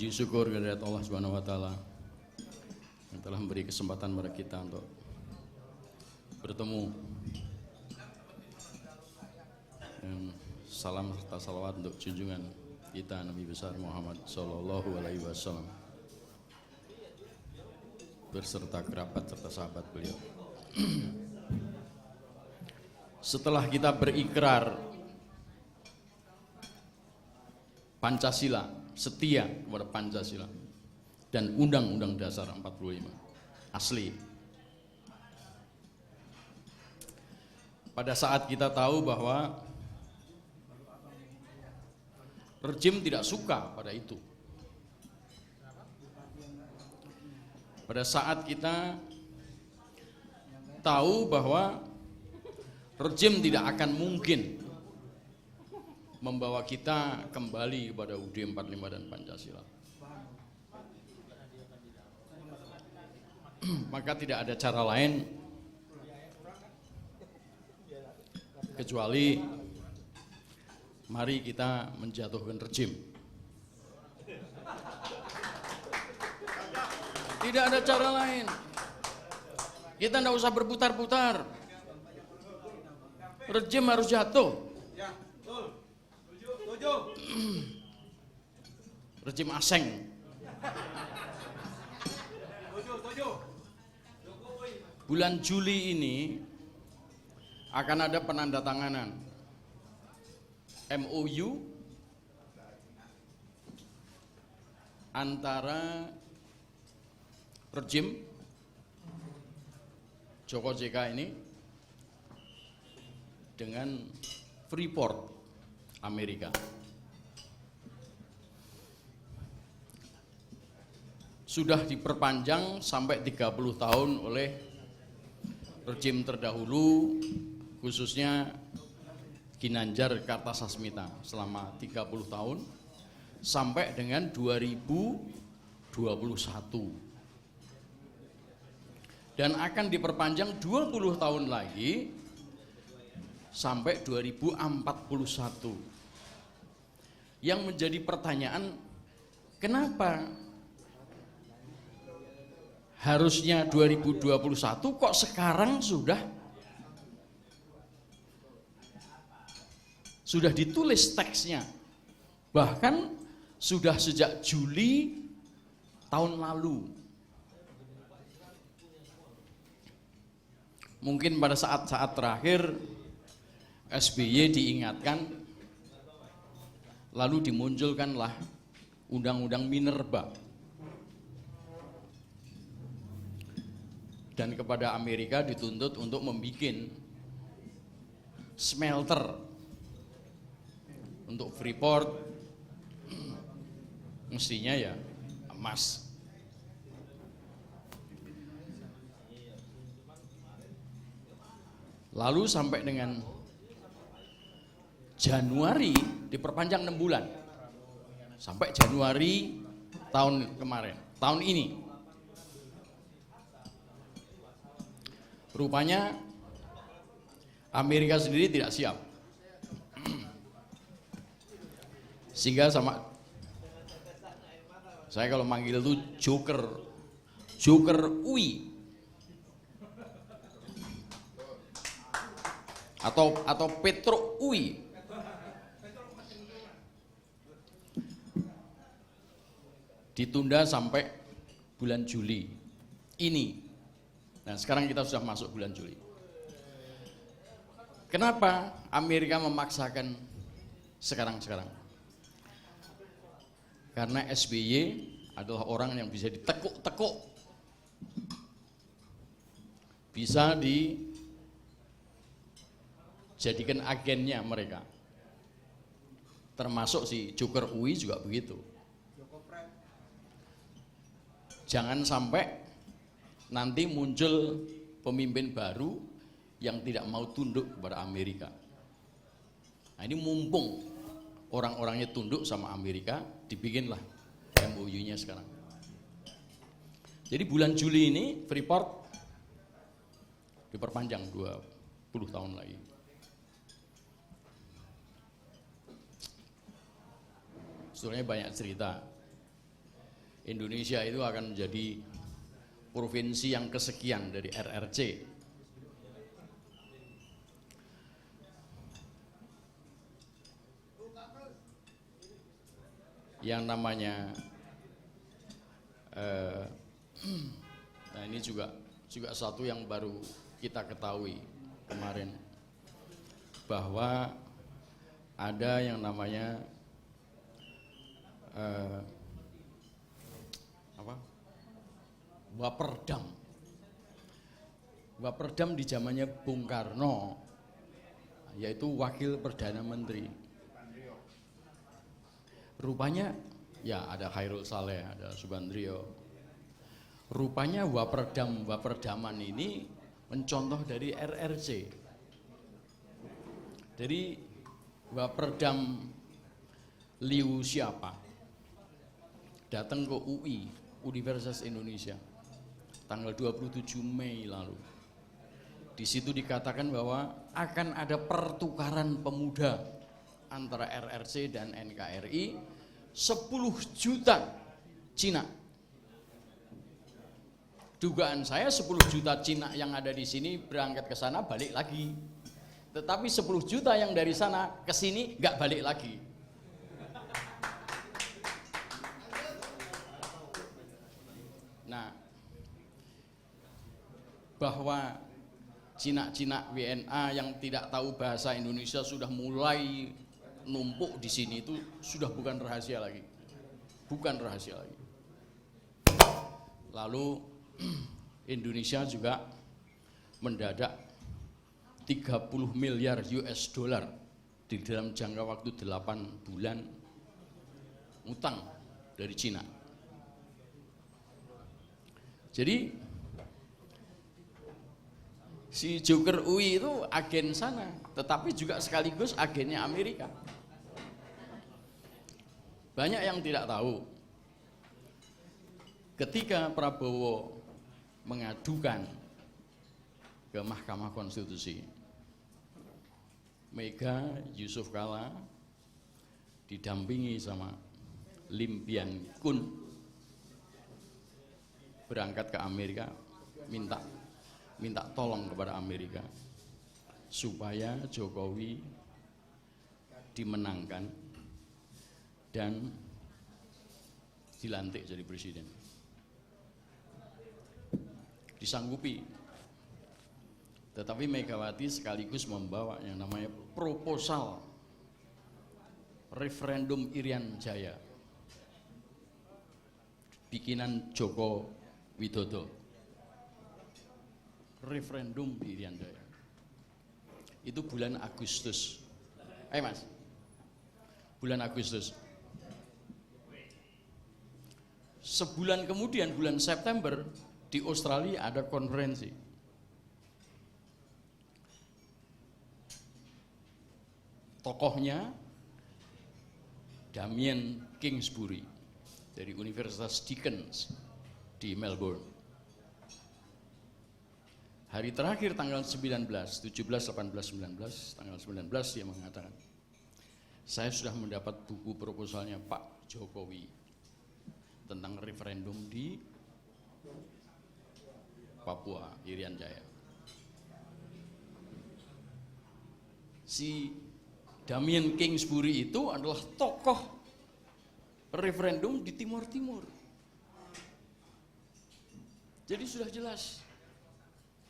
Puji syukur kehadirat Allah Subhanahu wa taala yang telah memberi kesempatan kepada kita untuk bertemu. Dan salam serta salawat untuk junjungan kita Nabi besar Muhammad sallallahu alaihi wasallam berserta kerabat serta sahabat beliau. Setelah kita berikrar Pancasila, setia kepada Pancasila dan Undang-Undang Dasar 45 asli. Pada saat kita tahu bahwa rejim tidak suka pada itu. Pada saat kita tahu bahwa rejim tidak akan mungkin membawa kita kembali kepada UUD 45 dan Pancasila. Maka tidak ada cara lain kecuali mari kita menjatuhkan rejim. Tidak ada cara lain. Kita tidak usah berputar-putar. Rejim harus jatuh. Rejim asing. Bulan Juli ini akan ada penandatanganan MOU antara rejim Joko JK ini dengan Freeport Amerika. Sudah diperpanjang sampai 30 tahun oleh rejim terdahulu, khususnya Ginanjar Kartasasmita selama 30 tahun sampai dengan 2021. Dan akan diperpanjang 20 tahun lagi sampai 2041. Yang menjadi pertanyaan, kenapa harusnya 2021 kok sekarang sudah ditulis teksnya, bahkan sudah sejak Juli tahun lalu. Mungkin pada saat-saat terakhir SBY diingatkan, lalu dimunculkanlah Undang-Undang Minerba. Dan kepada Amerika dituntut untuk membuat smelter untuk Freeport, mestinya ya emas. Lalu sampai dengan Januari diperpanjang 6 bulan sampai Januari tahun kemarin, tahun ini. Rupanya Amerika sendiri tidak siap, sehingga sama saya kalau manggil itu Joker UI atau Petro UI. Ditunda sampai bulan Juli ini. Nah, sekarang kita sudah masuk bulan Juli. Kenapa Amerika memaksakan sekarang-sekarang? Karena SBY adalah orang yang bisa ditekuk-tekuk, bisa dijadikan agennya mereka. Termasuk si Joker UI juga begitu. Jangan sampai nanti muncul pemimpin baru yang tidak mau tunduk kepada Amerika. Nah, ini mumpung orang-orangnya tunduk sama Amerika, dibikinlah MOU-nya sekarang. Jadi bulan Juli ini Freeport diperpanjang 20 tahun lagi. Sebenarnya banyak cerita. Indonesia itu akan menjadi provinsi yang kesekian dari RRC. Yang namanya nah ini juga satu yang baru kita ketahui kemarin, bahwa ada yang namanya Waperdam. Waperdam di zamannya Bung Karno, yaitu Wakil Perdana Menteri. Rupanya ya ada Khairul Saleh, ada Subandrio. Rupanya Waperdaman ini mencontoh dari RRC. Jadi Waperdam Liu siapa datang ke UI, Universitas Indonesia, tanggal 27 Mei lalu. Di situ dikatakan bahwa akan ada pertukaran pemuda antara RRC dan NKRI 10 juta Cina. Dugaan saya 10 juta Cina yang ada di sini berangkat ke sana balik lagi. Tetapi 10 juta yang dari sana ke sini nggak balik lagi. Nah, bahwa Cina-Cina WNA yang tidak tahu bahasa Indonesia sudah mulai numpuk di sini itu sudah bukan rahasia lagi. Bukan rahasia lagi. Lalu Indonesia juga mendadak 30 miliar US dollar di dalam jangka waktu 8 bulan utang dari Cina. Jadi si Joker UI itu agen sana, tetapi juga sekaligus agennya Amerika. Banyak yang tidak tahu, ketika Prabowo mengadukan ke Mahkamah Konstitusi, Mega Yusuf Kala didampingi sama Lim Bian Kun berangkat ke Amerika, minta tolong kepada Amerika supaya Jokowi dimenangkan dan dilantik jadi presiden. Disanggupi. Tetapi Megawati sekaligus membawa yang namanya proposal referendum Irian Jaya, bikinan Joko Widodo. Referendum di Irian Jaya itu bulan Agustus. Mas, bulan Agustus. Sebulan kemudian, bulan September, di Australia ada konferensi. Tokohnya Damien Kingsbury dari Universitas Deakin di Melbourne. Hari terakhir tanggal 19, 17, 18, 19, tanggal 19 dia mengatakan, saya sudah mendapat buku proposalnya Pak Jokowi tentang referendum di Papua, Irian Jaya. Si Damien Kingsbury itu adalah tokoh referendum di Timur Timur. Jadi sudah jelas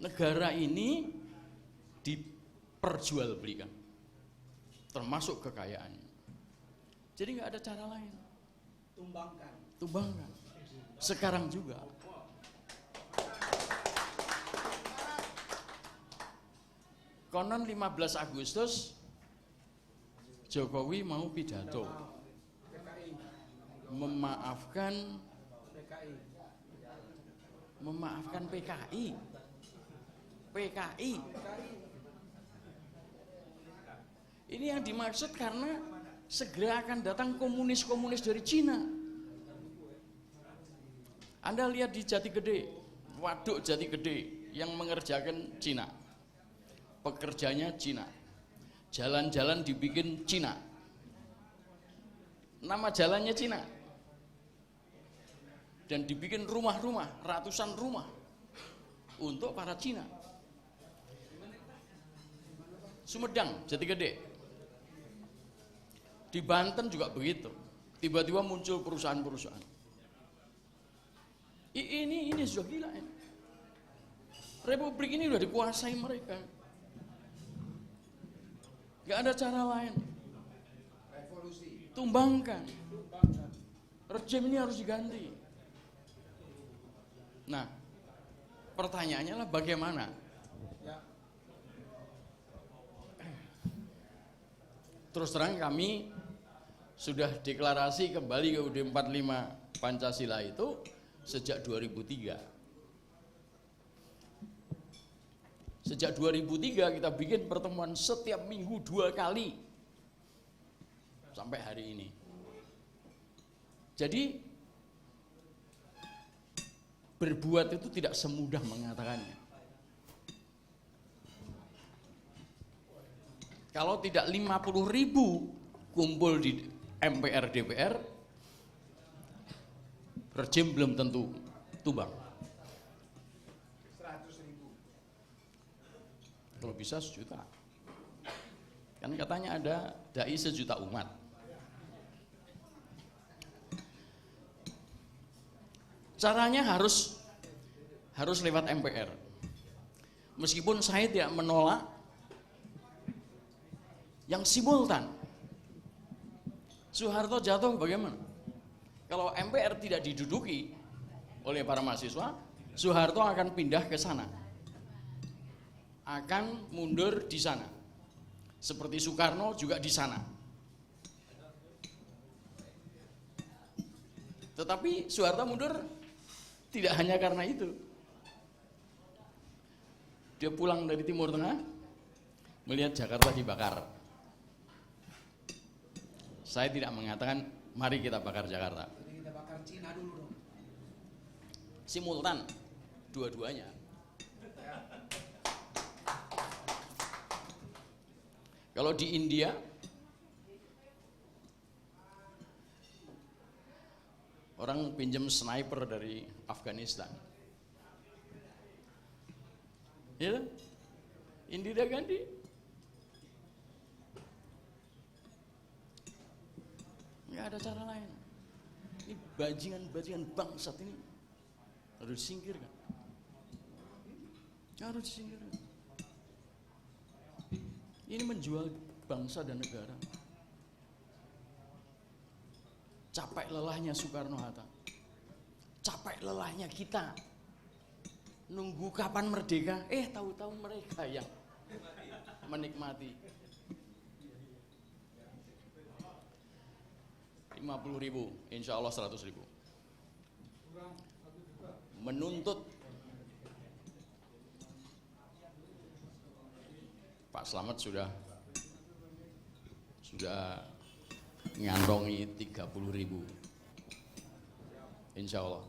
negara ini diperjualbelikan, termasuk kekayaannya. Jadi nggak ada cara lain. Tumbangkan. Sekarang juga. Konon 15 Agustus Jokowi mau pidato memaafkan PKI. Ini yang dimaksud karena segera akan datang komunis-komunis dari Cina. Anda lihat di Jati Gede, waduk Jati Gede yang mengerjakan Cina, pekerjanya Cina, jalan-jalan dibikin Cina, nama jalannya Cina. dan dibikin rumah-rumah, ratusan rumah untuk para Cina. Sumedang, Jatigede. Di Banten juga begitu. Tiba-tiba muncul perusahaan-perusahaan. Ini sudah gila ini. Republik ini sudah dikuasai mereka. Gak ada cara lain. Tumbangkan. Rejim ini harus diganti. Nah, pertanyaannya lah bagaimana? Terus terang kami sudah deklarasi kembali ke UUD 45 Pancasila itu sejak 2003. Sejak 2003 kita bikin pertemuan setiap minggu 2 kali sampai hari ini. Jadi berbuat itu tidak semudah mengatakannya. Kalau tidak 50.000 kumpul di MPR DPR, rejim belum tentu tumbang. 100.000. Kalau bisa 1 juta. Kan katanya ada dai 1 juta umat. Caranya harus lewat MPR. Meskipun saya tidak menolak yang simultan. Soeharto jatuh bagaimana? Kalau MPR tidak diduduki oleh para mahasiswa, Soeharto akan pindah ke sana. Akan mundur di sana. Seperti Soekarno juga di sana. Tetapi Soeharto mundur tidak hanya karena itu. Dia pulang dari Timur Tengah, melihat Jakarta dibakar. Saya tidak mengatakan mari kita bakar Jakarta. Jadi kita bakar Cina dulu dong. Simultan, dua-duanya. Kalau di India, orang pinjam sniper dari Afghanistan. Ya, Indira Gandhi. Nggak ada cara lain. Ini bajingan-bajingan bangsat ini harus disingkirkan. Harus disingkirkan. Ini menjual bangsa dan negara. Capek lelahnya Soekarno-Hatta. Capek lelahnya kita. Nunggu kapan merdeka, tahu-tahu mereka yang menikmati. 50.000, insya Allah 100.000. Menuntut Pak Slamet sudah ngantongi 30.000, insya Allah.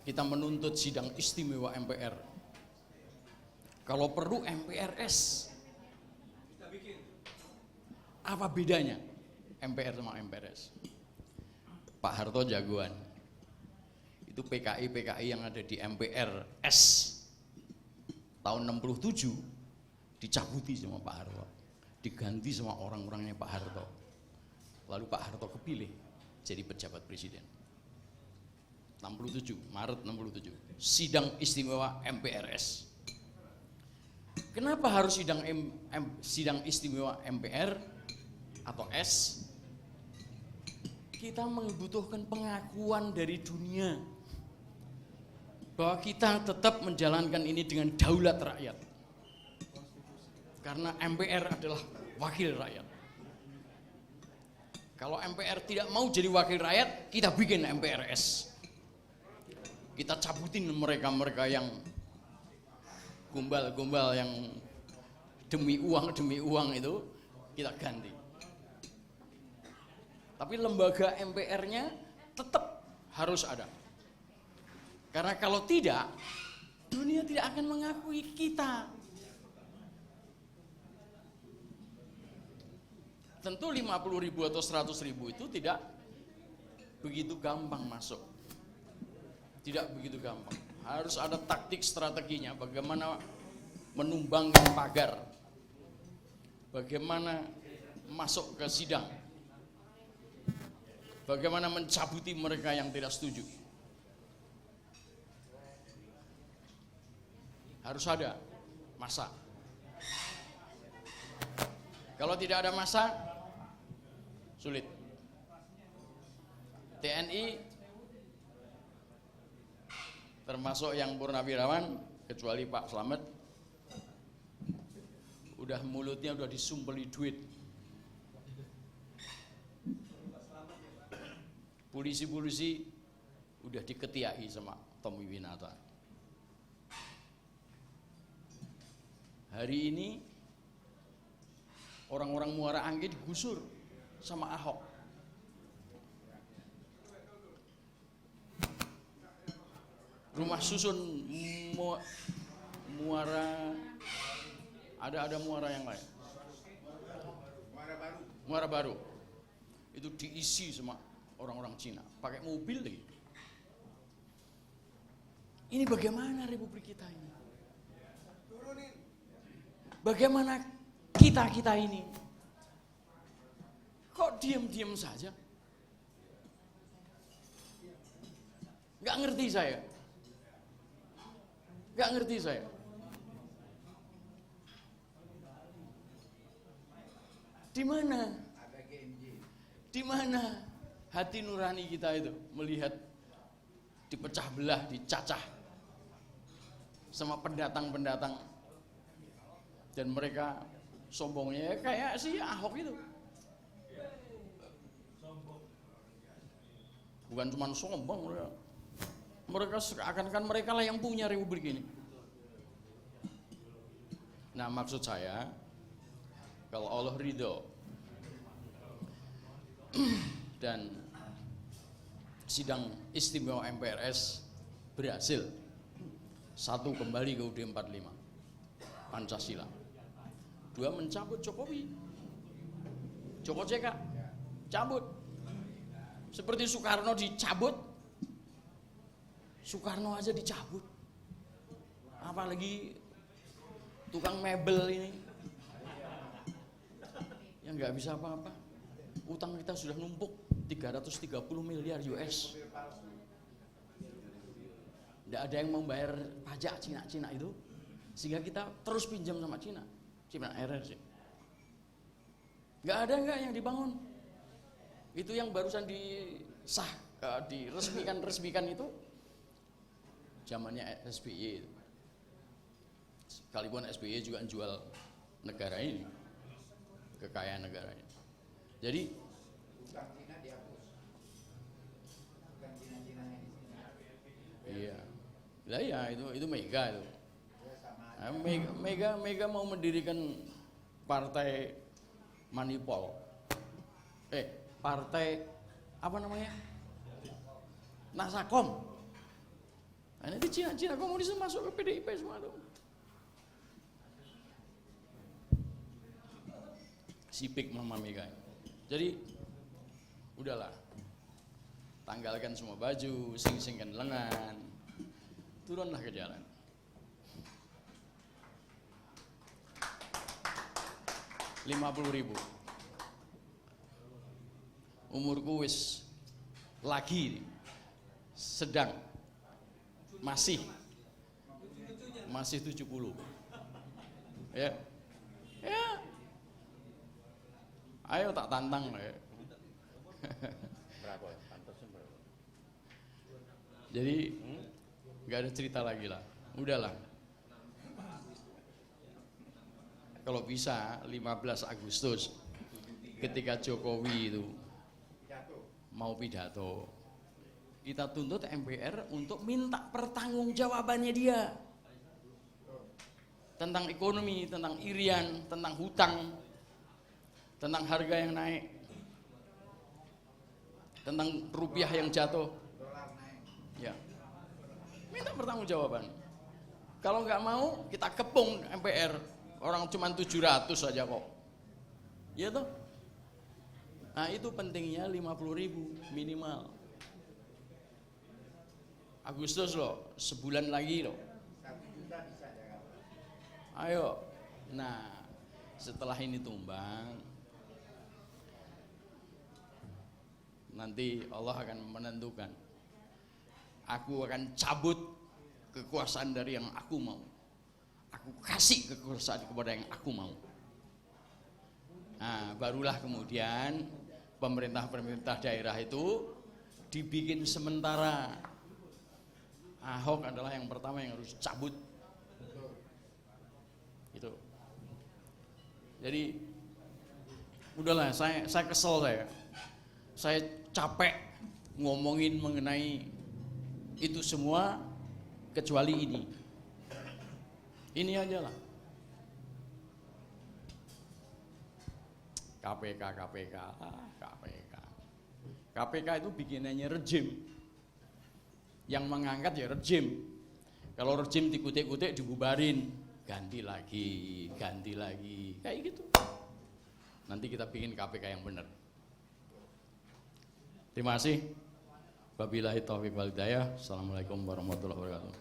Kita menuntut sidang istimewa MPR. Kalau perlu MPRS. Apa bedanya MPR sama MPRS? Pak Harto jagoan. Itu PKI yang ada di MPRS tahun 67 dicabuti sama Pak Harto, diganti sama orang-orangnya Pak Harto. Lalu Pak Harto kepilih jadi pejabat presiden. 67, Maret 67, sidang istimewa MPRS. Kenapa harus sidang istimewa MPR atau S? Kita membutuhkan pengakuan dari dunia bahwa kita tetap menjalankan ini dengan daulat rakyat. Karena MPR adalah wakil rakyat. Kalau MPR tidak mau jadi wakil rakyat, kita bikin MPRS. Kita cabutin mereka-mereka yang gombal-gombal yang demi uang itu, kita ganti. Tapi lembaga MPR-nya tetap harus ada. Karena kalau tidak, dunia tidak akan mengakui kita. Tentu 50.000 atau 100.000 itu tidak begitu gampang masuk. Tidak begitu gampang. Harus ada taktik strateginya, bagaimana menumbangkan pagar, bagaimana masuk ke sidang, bagaimana mencabuti mereka yang tidak setuju. Harus ada massa. Kalau tidak ada massa, sulit. TNI termasuk yang purnawirawan, kecuali Pak Slamet, udah mulutnya udah disumpeli duit. Polisi-polisi udah diketiaki sama Tommy Winata. Hari ini orang-orang Muara Angke digusur sama Ahok. Rumah susun Muara, ada muara yang lain. Muara Baru. Itu diisi sama orang-orang Cina, pakai mobil lagi. Ini bagaimana Republik kita ini? Bagaimana kita ini? Kok diam-diam saja? Gak ngerti saya. Gak ngerti saya. Di mana? Di mana hati nurani kita itu melihat dipecah belah, dicacah sama pendatang-pendatang, dan mereka sombongnya kayak si Ahok itu. Bukan cuma sombong, mereka seakan-akan mereka lah yang punya republik ini. Nah, maksud saya, kalau Allah ridho dan sidang istimewa MPRS berhasil, satu, kembali ke UUD 45 Pancasila, dua, mencabut Jokowi, Joko JK cabut, seperti Soekarno dicabut. Soekarno aja dicabut, apalagi tukang mebel ini yang nggak bisa apa-apa. Utang kita sudah numpuk 330 miliar US. Tidak ada yang membayar pajak Cina itu, sehingga kita terus pinjam sama Cina RRC. Nggak ada yang dibangun. Itu yang barusan diresmikan itu zamannya SBY. Sekalipun SBY juga jual negara ini, kekayaan negara ini. Jadi iya, lah ya itu Mega itu. Mega mau mendirikan partai Manipol, partai apa namanya, Nasakom. Nah, nanti Cina komunis masuk ke PDIP semua tuh. Sipik Mama Mega. Jadi udahlah, tanggalkan semua baju, sing-singkan lengan, turunlah ke jalan. Rp50.000. Umurku wis lagi sedang masih 70. Ya. Ayo tak tantang ya. Berapa? Pantasnya berapa? Jadi nggak ada cerita lagi lah. Udahlah. Kalau bisa 15 Agustus ketika Jokowi itu mau pidato, kita tuntut MPR untuk minta pertanggungjawabannya dia tentang ekonomi, tentang irian, tentang hutang, tentang harga yang naik, tentang rupiah yang jatuh. Ya, minta pertanggungjawaban. Kalau nggak mau, kita kepung MPR. Orang cuma 700 saja kok. Ya toh? Nah, itu pentingnya 50.000 minimal. Agustus loh, sebulan lagi loh. Ayo. Nah, setelah ini tumbang, nanti Allah akan menentukan. Aku akan cabut kekuasaan dari yang aku mau. Aku kasih kekuasaan kepada yang aku mau. Nah, barulah kemudian pemerintah daerah itu dibikin sementara. Ahok adalah yang pertama yang harus cabut. Gitu. Jadi udahlah, saya kesel saya capek ngomongin mengenai itu semua kecuali ini aja lah. KPK itu bikinannya rejim, yang mengangkat ya rejim. Kalau rejim dikutik-kutik dibubarin, ganti lagi kayak gitu. Nanti kita bikin KPK yang benar. Terima kasih. Wabillahi taufiq wal hidayah. Assalamualaikum warahmatullahi wabarakatuh.